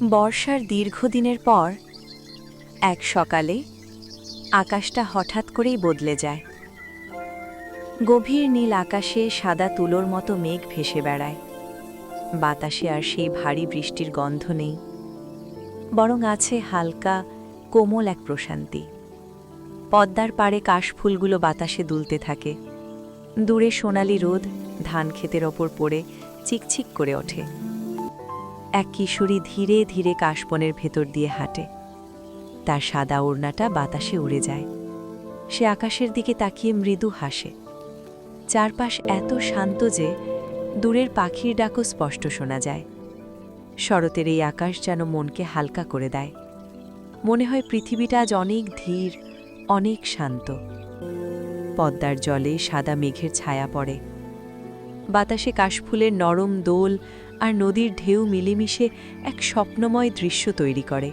বর্ষার দীর্ঘদিনের পর এক সকালে আকাশটা হঠাৎ করেই বদলে যায়। গভীর নীল আকাশে সাদা তুলোর মতো মেঘ ভেসে বেড়ায়। বাতাসে আর সেই ভারী বৃষ্টির গন্ধ নেই, বরং আছে হালকা কোমল এক প্রশান্তি। পদ্মার পাড়ে কাশফুলগুলো বাতাসে দুলতে থাকে। দূরে সোনালি রোদ ধান ক্ষেতের ওপর পড়ে চিকচিক করে ওঠে। এক কিশোরী ধীরে ধীরে কাশবনের ভেতর দিয়ে হাঁটে। তার সাদা ওড়নাটা বাতাসে উড়ে যায়। সে আকাশের দিকে তাকিয়ে মৃদু হাসে। চারপাশ এত শান্ত যে দূরের পাখির ডাকও স্পষ্ট শোনা যায়। শরতের এই আকাশ যেন মনকে হালকা করে দেয়। মনে হয় পৃথিবীটা আজ অনেক ধীর, অনেক শান্ত। পদ্মার জলে সাদা মেঘের ছায়া পড়ে। বাতাসে কাশফুলের নরম দোল আর নদীর ঢেউ মিলেমিশে এক স্বপ্নময় দৃশ্য তৈরি করে।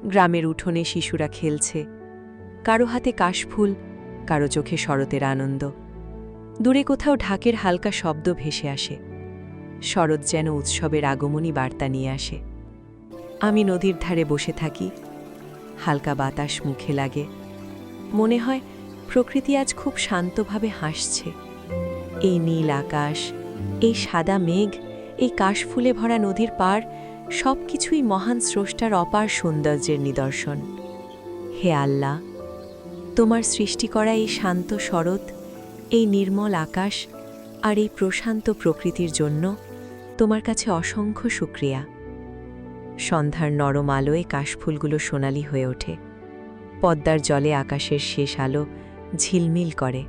গ্রামের উঠোনে শিশুরা খেলছে, কারো হাতে কাশফুল, কারো চোখে শরতের আনন্দ। দূরে কোথাও ঢাকের হালকা শব্দ ভেসে আসে। শরৎ যেন উৎসবের আগমনী বার্তা নিয়ে আসে। আমি নদীর ধারে বসে থাকি, হালকা বাতাস মুখে লাগে। মনে হয় প্রকৃতি আজ খুব শান্তভাবে হাসছে। এই নীল আকাশ, এই সাদা মেঘ, এই কাশফুলে ভরা নদীর পাড়, সব কিছুই মহান স্রষ্টার অপার সৌন্দর্যের নিদর্শন। হে আল্লাহ, তোমার সৃষ্টি করা এই শান্ত শরৎ, এই নির্মল আকাশ আর এই প্রশান্ত প্রকৃতির জন্য তোমার কাছে অসংখ্য শুকরিয়া। সন্ধ্যার নরম আলোয় কাশফুলগুলো সোনালি হয়ে ওঠে। পদ্মার জলে আকাশের শেষ আলো ঝিলমিল করে।